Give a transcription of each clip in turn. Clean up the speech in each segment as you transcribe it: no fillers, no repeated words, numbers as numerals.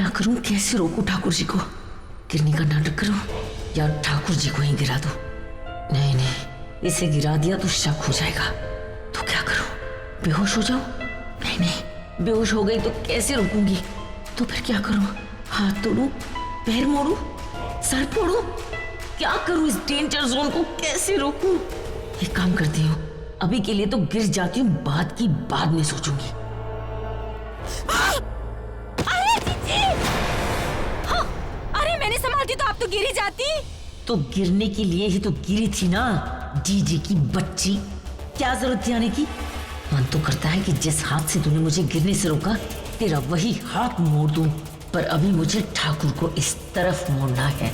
क्या करूं, कैसे रोकूं ठाकुर जी को? गिरने का नाटक करूं या ठाकुर जी को ही गिरा दूं? नहीं नहीं, इसे गिरा दिया तो शक हो जाएगा। तो क्या करूं? बेहोश हो जाऊं? नहीं नहीं, बेहोश हो गई तो कैसे रोकूंगी? तो फिर क्या करूं? हाथ तोड़ूं, पैर मोड़ूं, सर फोड़ूं? क्या करूं? इस डेंजर जोन को कैसे रोकूं? एक काम करती हूँ, अभी के लिए तो गिर जाती हूँ, बात की बाद में सोचूंगी। अरे जीजी! हाँ, अरे मैंने संभालती तो आप तो गिरी जाती। तो गिरने के लिए ही तो गिरी थी ना, जीजी की बच्ची। क्या जरूरत थी आने की? मन तो करता है कि जिस हाथ से तूने मुझे गिरने से रोका, तेरा वही हाथ मोड़ दूं, पर अभी मुझे ठाकुर को इस तरफ मोड़ना है।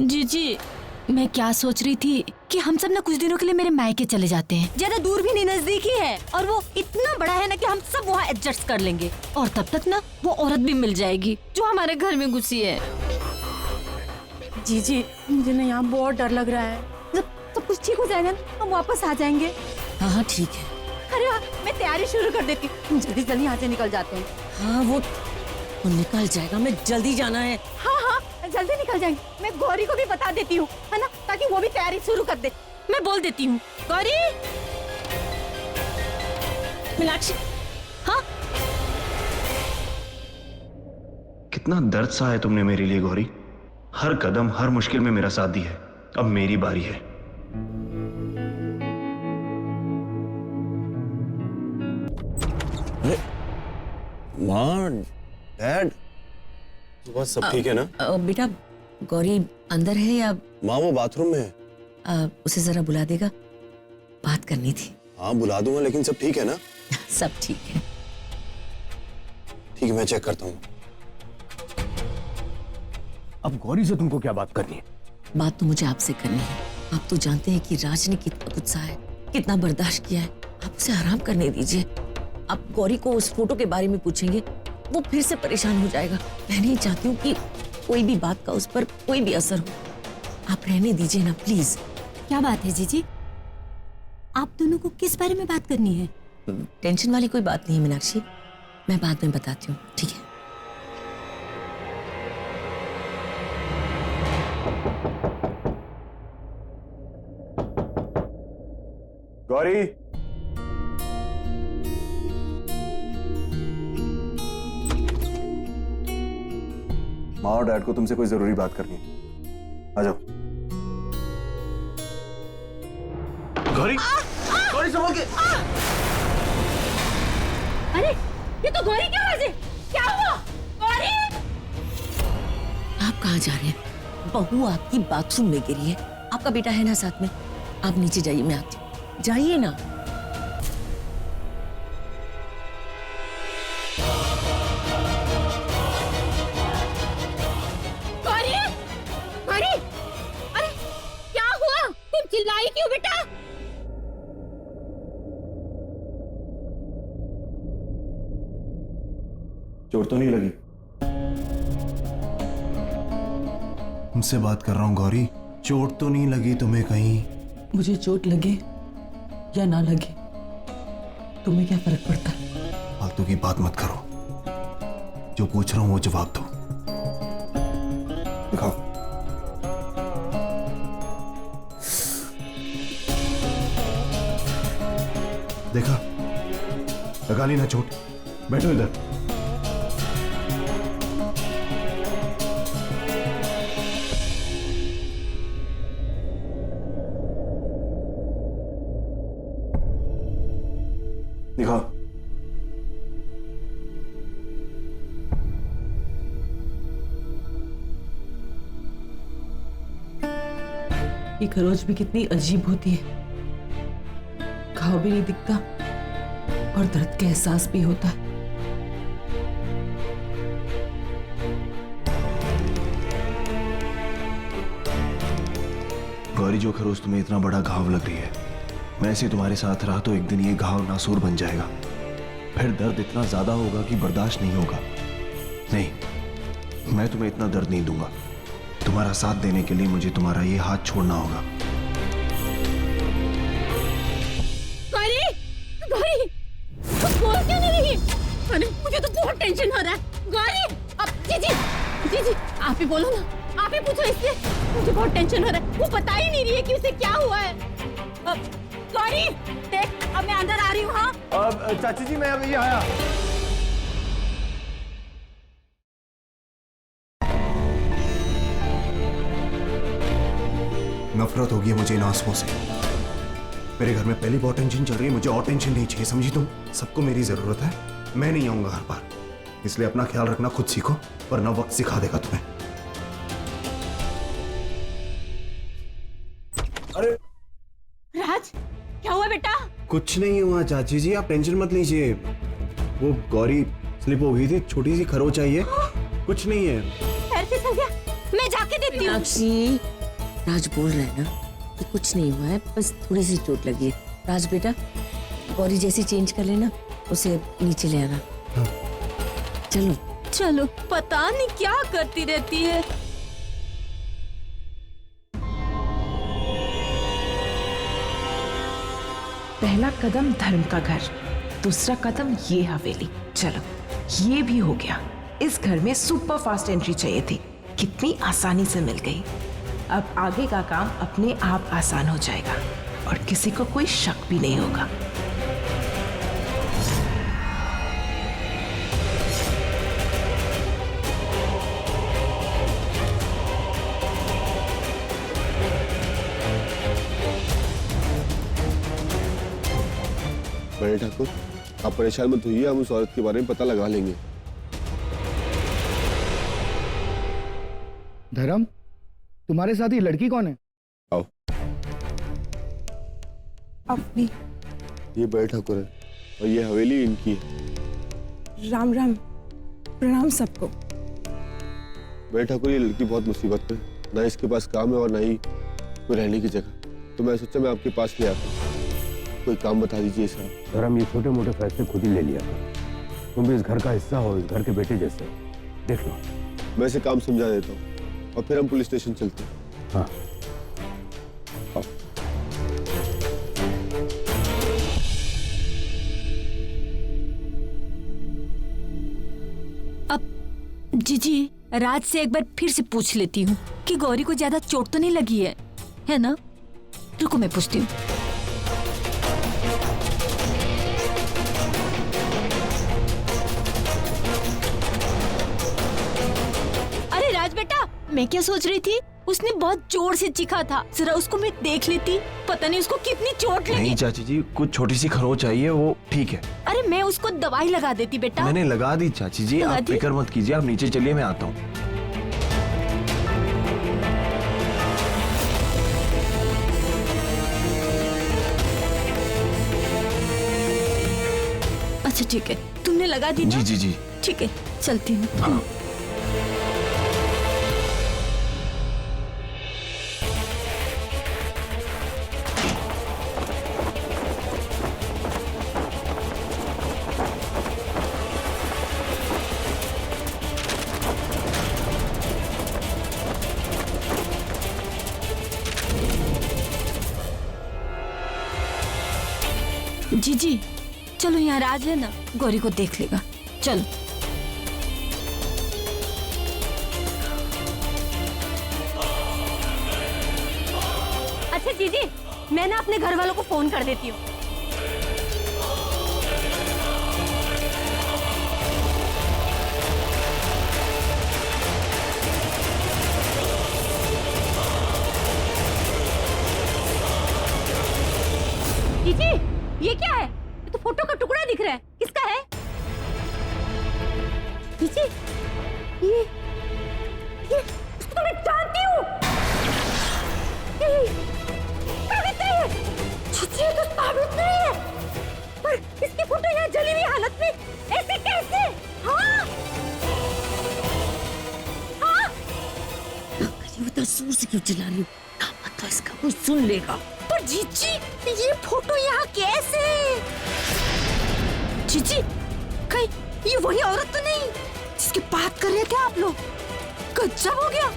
जीजी, मैं क्या सोच रही थी कि हम सब ना कुछ दिनों के लिए मेरे मायके चले जाते हैं। ज्यादा दूर भी नहीं, नजदीक ही है, और वो इतना बड़ा है ना कि हम सब वहाँ एडजस्ट कर लेंगे, और तब तक ना वो औरत भी मिल जाएगी जो हमारे घर में घुसी है। जीजी, मुझे ना यहाँ बहुत डर लग रहा है। जब सब कुछ ठीक हो जाएगा ना, हम वापस आ जाएंगे। हाँ ठीक है। अरे वाह, मैं तैयारी शुरू कर देती हूँ, जल्दी जल्दी यहाँ से निकल जाते हैं। हाँ वो निकल जाएगा, मैं जल्दी जाना है। हाँ हाँ, जल्दी निकल जाएंगे। मैं गौरी को भी बता देती हूँ, है ना, ताकि वो भी तैयारी शुरू कर दे। मैं बोल देती हूँ, गौरी। मीनाक्षी। हाँ, कितना दर्द सा है तुमने मेरे लिए गौरी। हर कदम हर मुश्किल में मेरा साथ दिया है। अब मेरी बारी है। माँ, डैड, बस सब ठीक है ना? बेटा, गौरी अंदर है या? माँ वो बाथरूम में है। उसे जरा बुला देगा, बात करनी थी। हाँ बुला दूंगा, लेकिन सब ठीक है ना? सब ठीक है। ठीक है, मैं चेक करता हूँ। अब गौरी से तुमको क्या बात करनी है? बात तो मुझे आपसे करनी है। आप तो जानते हैं कि राज ने कितना गुस्सा है, कितना बर्दाश्त किया है। आप उसे आराम करने दीजिए। आप गौरी को उस फोटो के बारे में पूछेंगे, वो फिर से परेशान हो जाएगा। मैं नहीं चाहती हूँ कि कोई भी बात का उस पर कोई भी असर हो। आप रहने दीजिए ना प्लीज। क्या बात है जीजी? आप दोनों को किस बारे में बात करनी है? टेंशन वाली कोई बात नहीं है मीनाक्षी, मैं बाद में बताती हूँ, ठीक है? गौरी, माँ और डैड को तुमसे कोई जरूरी बात करनी है। आ जाओ। गौरी, गौरी संभल के। अरे ये तो गौरी की आवाज है। क्या हुआ गौरी? आप कहाँ जा रहे हैं? बहू आपकी बाथरूम में गिरी है, आपका बेटा है ना साथ में। आप नीचे जाइए, मैं आती हूँ। जाइए ना। गौरी, गौरी, अरे क्या हुआ? तुम चिल्लाई क्यों बेटा? चोट तो नहीं लगी? तुमसे बात कर रहा हूँ गौरी। चोट तो नहीं लगी तुम्हें कहीं? मुझे चोट लगे या ना लगे, तुम्हें क्या फर्क पड़ता है? फालतू की बात मत करो। जो पूछ रहा हूँ वो जवाब दो। दिखाओ। देखा, लगा ली ना चोट। बैठो इधर। दिखाओ। ये खरोच भी कितनी अजीब होती है। घाव भी नहीं दिखता और दर्द का एहसास भी होता है। गौरी, जो खरोच तुम्हें इतना बड़ा घाव लग रही है, मैं ऐसे तुम्हारे साथ रहा तो एक दिन ये घाव नासूर बन जाएगा। फिर दर्द इतना ज्यादा होगा कि बर्दाश्त नहीं होगा। नहीं, मैं तुम्हें इतना दर्द नहीं दूंगा। तुम्हारा साथ देने के लिए मुझे तुम्हारा ये हाथ छोड़ना होगा। गौरी, गौरी, तुम बोल क्यों नहीं रही? अरे मुझे तो बहुत टेंशन हो रहा है। गौरी, अब जी आप ही बोलो ना, आप ही पूछो इससे। मुझे बहुत टेंशन हो रहा है, वो बता ही नहीं रही है कि उसे क्या हुआ है। गौरी देख, अब मैं अंदर आ रही हूँ। हाँ चाची जी मैं अभी आया। नफरत होगी है मुझे इन आंसुओं से। मेरे घर में पहली बहुत टेंशन चल रही है, मुझे और टेंशन नहीं चाहिए, समझी तुम? सबको मेरी जरूरत है, मैं नहीं आऊंगा हर बार, इसलिए अपना ख्याल रखना खुद सीखो, वरना वक्त सिखा देगा तुम्हें। अरे राज, क्या हुआ बेटा? कुछ नहीं हुआ चाची जी, आप टेंशन मत लीजिए। वो गौरी स्लिप हो गई थी, छोटी सी खरोच आई है, कुछ नहीं है। पैर फिसल गया, मैं जाके देती हूँ। मीनाक्षी, राज बोल रहे हैं ना कि कुछ नहीं हुआ है, बस थोड़ी सी चोट लगी है। राज बेटा, गौरी जैसी चेंज कर लेना, उसे नीचे ले आना। हाँ। चलो चलो, पता नहीं क्या करती रहती है। पहला कदम धर्म का घर, दूसरा कदम ये हवेली। चलो ये भी हो गया। इस घर में सुपर फास्ट एंट्री चाहिए थी, कितनी आसानी से मिल गई। अब आगे का काम अपने आप आसान हो जाएगा और किसी को कोई शक भी नहीं होगा। बड़े ठाकुर, आप परेशान मत होइए, हम उस औरत के बारे में पता लगा लेंगे। धर्म, तुम्हारे साथ ये लड़की कौन है? आओ। अपनी। ये बड़े ठाकुर है और ये हवेली इनकी है। राम राम, प्रणाम सबको। बड़े ठाकुर, ये लड़की बहुत मुसीबत में, ना इसके पास काम है और ना ही कोई रहने की जगह, तो मैं सोचा मैं आपके पास ले आता हूँ। कोई काम बता दीजिए साहब। धर्म, ये छोटे मोटे फैसले खुद ही ले लिया कर। तुम भी इस घर का हिस्सा हो, इस घर के बेटे जैसे। देख लो, मैं इसे काम समझा देता हूँ और फिर हम पुलिस स्टेशन चलते हैं। हाँ। आओ। अब जीजी, राज से एक बार फिर से पूछ लेती हूँ कि गौरी को ज्यादा चोट तो नहीं लगी है ना? रुको मैं पूछती हूँ। अरे राज बेटा, मैं क्या सोच रही थी, उसने बहुत जोर से चीखा था, जरा उसको मैं देख लेती, पता नहीं उसको कितनी चोट लगी। नहीं चाची जी, कुछ छोटी सी खरोच आई है, वो ठीक है। अरे मैं उसको दवाई लगा देती बेटा। मैंने लगा दी चाची जी, लगा आप दी? फिक्र मत कीजिए, आप नीचे चलिए, मैं आता हूँ। अच्छा ठीक है, तुमने लगा दी ना? जी जी जी। ठीक है, चलती हूँ। हाँ। जी चलो, यहाँ राज है ना, गौरी को देख लेगा। चलो। अच्छा जीजी, मैं ना अपने घर वालों को फोन कर देती हूँ। जीजी, ये क्या है? ये तो फोटो का टुकड़ा दिख रहा है, किसका है? जीजी, ये उसको तो मैं जानती हूँ। साबित नहीं है। जीजी, ये तो साबित नहीं है। पर इसकी फोटो यहाँ जली हुई हालत में ऐसे कैसे? हाँ? हाँ? ये बता, जोर से क्यों चिल्ला रही हो? तो इसका कोई सुन लेगा। पर जीजी, ये फोटो यहाँ कैसे? जीजी, कहीं ये वही औरत तो नहीं जिसकी बात कर रहे थे आप लोग? गजब हो गया।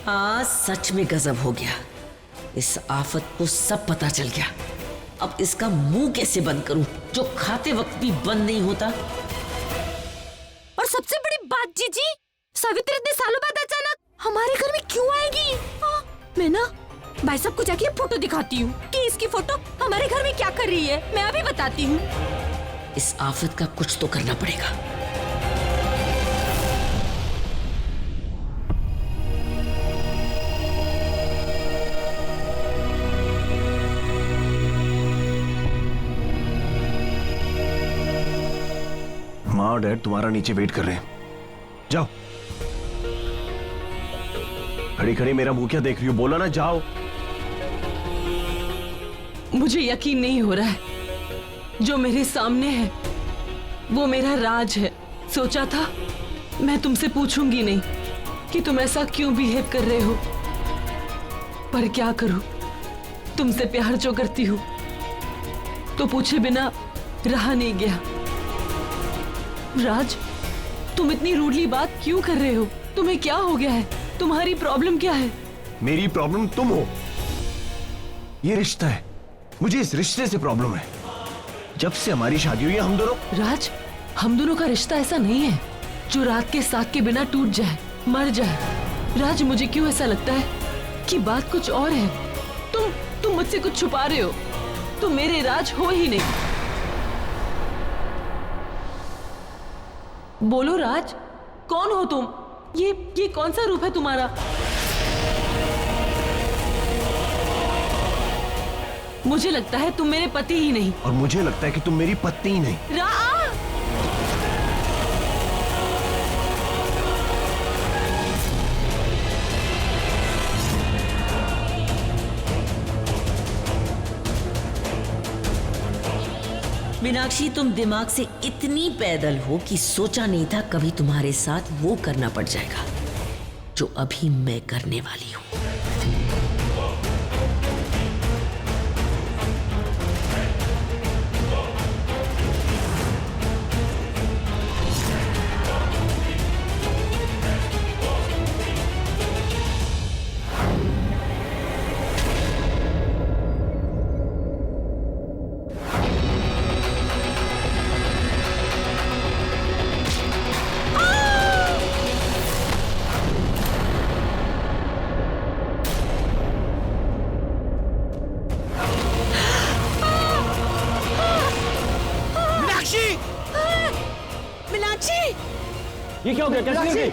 हाँ, सच में गजब हो गया। इस आफत को सब पता चल गया। अब इसका मुंह कैसे बंद करूं, जो खाते वक्त भी बंद नहीं होता। और सबसे बड़ी बात पवित्र इतने सालों बाद अचानक हमारे घर में क्यों आएगी? मैं ना भाई साहब को जाके फोटो दिखाती हूँ कि इसकी फोटो हमारे घर में क्या कर रही है। मैं अभी बताती हूँ। इस आफत का कुछ तो करना पड़ेगा। माँ और डैड तुम्हारा नीचे वेट कर रहे हैं, जाओ। खड़ी खड़ी मेरा मुंह क्या देख रही हो? बोला ना जाओ। मुझे यकीन नहीं हो रहा है, जो मेरे सामने है वो मेरा राज है। सोचा था मैं तुमसे पूछूंगी नहीं कि तुम ऐसा क्यों बिहेव कर रहे हो, पर क्या करूं, तुमसे प्यार जो करती हूं तो पूछे बिना रहा नहीं गया। राज, तुम इतनी रूडली बात क्यों कर रहे हो? तुम्हें क्या हो गया है? तुम्हारी प्रॉब्लम क्या है? मेरी प्रॉब्लम तुम हो। ये रिश्ता है, मुझे इस रिश्ते से प्रॉब्लम है। जब से हमारी शादी हुई है हम दोनों। राज, हम दोनों का रिश्ता ऐसा नहीं है जो रात के साथ के बिना टूट जाए, मर जाए। राज, मुझे क्यों ऐसा लगता है कि बात कुछ और है। तुम मुझसे कुछ छुपा रहे हो। तुम मेरे राज हो ही नहीं। बोलो राज, कौन हो तुम? ये कौन सा रूप है तुम्हारा? मुझे लगता है तुम मेरे पति ही नहीं। और मुझे लगता है कि तुम मेरी पत्नी ही नहीं। मीनाक्षी, तुम दिमाग से इतनी पैदल हो कि सोचा नहीं था कभी तुम्हारे साथ वो करना पड़ जाएगा जो अभी मैं करने वाली हूँ। ये क्या हो गया? कैसे गिर गई?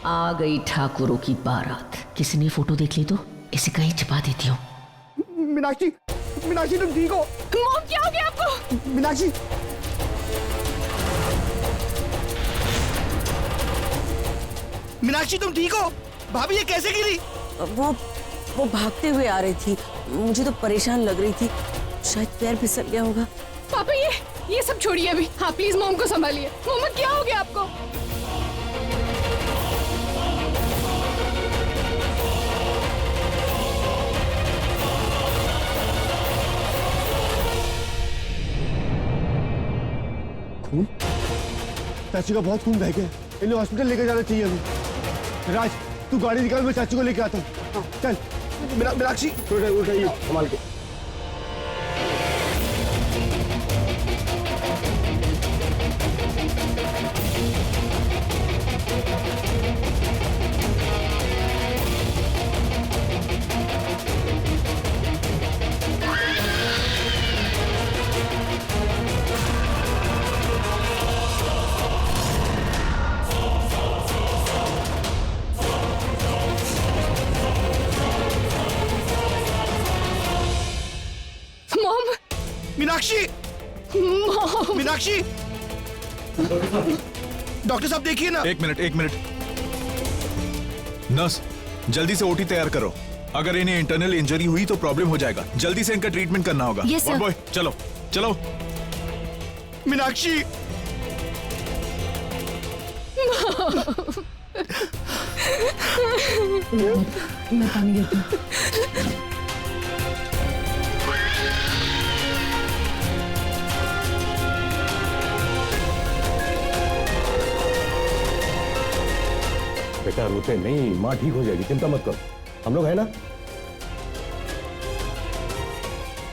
आ गई ठाकुरों की बारात। किसी ने फोटो देख ली तो इसे कहीं छिपा देती हूँ। मीनाक्षी, मीनाक्षी तुम ठीक हो? मॉम, क्या हो गया आपको? मीनाक्षी, मीनाक्षी तुम ठीक हो? भाभी ये कैसे गिरी? वो भागते हुए आ रही थी, मुझे तो परेशान लग रही थी, शायद पैर फिसल गया होगा। पापा, ये सब छोड़िए अभी। हाँ, प्लीज मॉम को संभालिए। मम्मा, क्या हो गया आपको? खून? चाची का बहुत खून बह गया, इन्हें हॉस्पिटल लेकर जाना चाहिए अभी। राज, तू गाड़ी निकाल, मैं चाची को लेकर आता हूँ। चल। मीनाक्षी, उठाइए, संभाल के। मीनाक्षी, मीनाक्षी, डॉक्टर साहब देखिए ना। एक मिनट। नर्स, जल्दी से ओटी तैयार करो। अगर इन्हें इंटरनल इंजरी हुई तो प्रॉब्लम हो जाएगा। जल्दी से इनका ट्रीटमेंट करना होगा। Yes, sir. बॉय, चलो चलो। मीनाक्षी, मैं पानी देती हूँ। बेटा रोते नहीं, माँ ठीक हो जाएगी, चिंता मत करो। हम लोग है ना?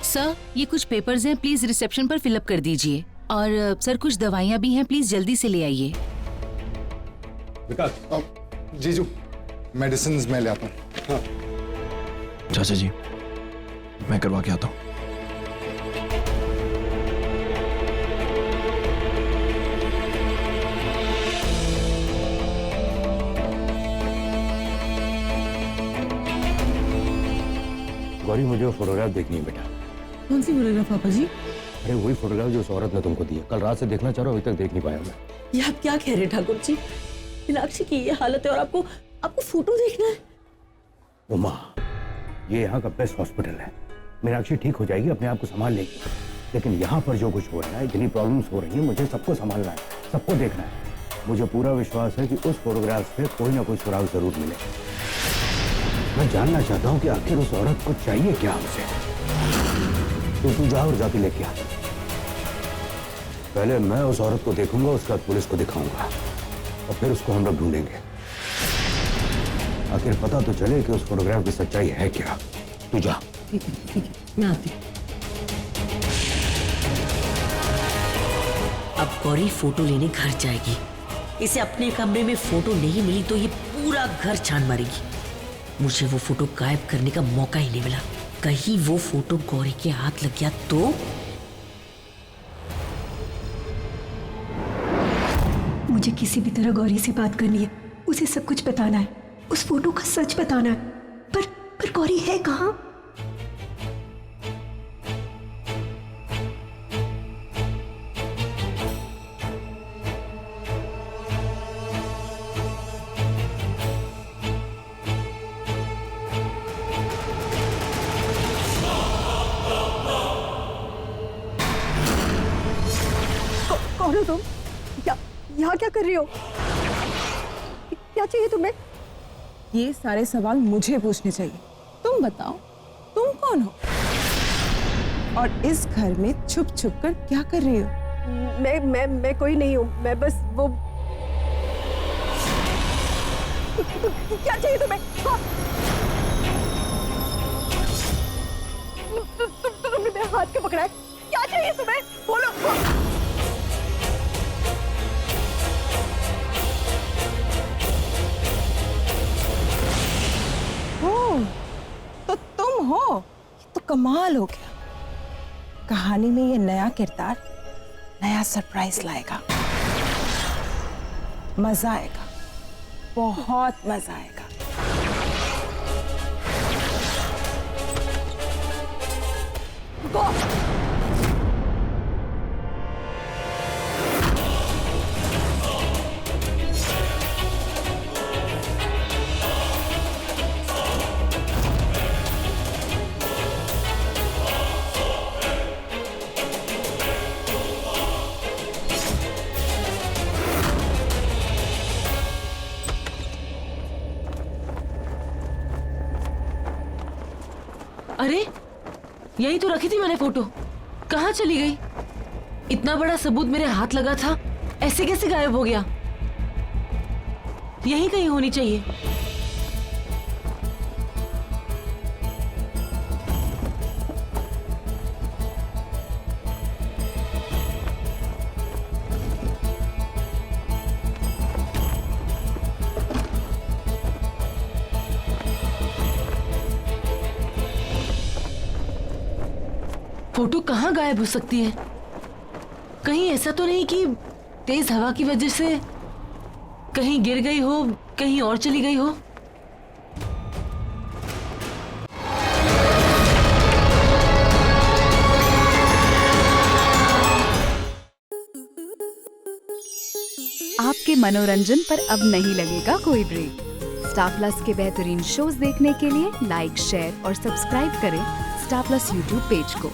सर, ये कुछ पेपर्स हैं, प्लीज रिसेप्शन पर फिलअप कर दीजिए। और सर, कुछ दवाइयाँ भी हैं, प्लीज जल्दी से ले आइए। विकास जीजू मेडिसिन मैं ले आता हूँ। हाँ। चाचा जी मैं करवा के आता हूँ। गौरी मुझे वो फोटोग्राफ देखनी है बेटा। कौन सी फोटोग्राफ पापा जी? अरे वही फोटोग्राफ जो उस औरत ने तुमको दी है। कल रात से देखना चाह रहा हूँ, अभी तक देख नहीं पाया मैं। ये आप क्या कह रहे हैं ठाकुर जी? मीनाक्षी की ये हालत है और आपको आपको फोटो देखना है? उमा, ये यहाँ का बेस्ट हॉस्पिटल है। मीनाक्षी ठीक हो जाएगी, अपने आप को संभाल लेगी। लेकिन यहाँ पर जो कुछ हो रहा है, इतनी प्रॉब्लम्स हो रही है, मुझे सबको संभालना है, सबको देखना है। मुझे पूरा विश्वास है कि उस फोटोग्राफ से कोई ना कोई सुराग जरूर मिले। मैं जानना चाहता हूँ कि आखिर उस औरत को चाहिए क्या हमसे। तू जा और जाके लेके आ। पहले मैं उस औरत को देखूंगा, उसके बाद पुलिस को दिखाऊंगा और फिर उसको हम लोग ढूंढेंगे। आखिर पता तो चले कि उस फोटोग्राफ की सच्चाई है क्या। तू जा। ठीक है मैं आती हूँ। अब गौरी फोटो लेने घर जाएगी। इसे अपने कमरे में फोटो नहीं मिली तो ये पूरा घर छान मारेगी। मुझे वो फोटो गायब करने का मौका ही नहीं मिला। कहीं वो फोटो गौरी के हाथ लग गया तो मुझे किसी भी तरह गौरी से बात करनी है, उसे सब कुछ बताना है, उस फोटो का सच बताना है। पर गौरी है कहाँ? कौन हो तुम? यहाँ क्या कर रही हो? क्या चाहिए तुम्हें? ये सारे सवाल मुझे पूछने चाहिए। तुम बताओ, तुम कौन हो और इस घर में छुप छुप कर क्या कर रही हो? मैं कोई नहीं हूँ, मैं बस वो। क्या चाहिए तुम्हें? तुमने मेरे हाथ को पकड़ा है, क्या चाहिए तुम्हें? बोलो। तो तुम हो? तो कमाल हो गया। कहानी में ये नया किरदार नया सरप्राइज लाएगा। मजा आएगा, बहुत मजा आएगा। अरे यही तो रखी थी मैंने फोटो, कहाँ चली गई? इतना बड़ा सबूत मेरे हाथ लगा था, ऐसे कैसे गायब हो गया? यहीं कहीं होनी चाहिए। फोटो कहाँ गायब हो सकती है? कहीं ऐसा तो नहीं कि तेज हवा की वजह से कहीं गिर गई हो, कहीं और चली गई हो? आपके मनोरंजन पर अब नहीं लगेगा कोई ब्रेक। स्टार प्लस के बेहतरीन शोज देखने के लिए लाइक, शेयर और सब्सक्राइब करें स्टार प्लस यूट्यूब पेज को।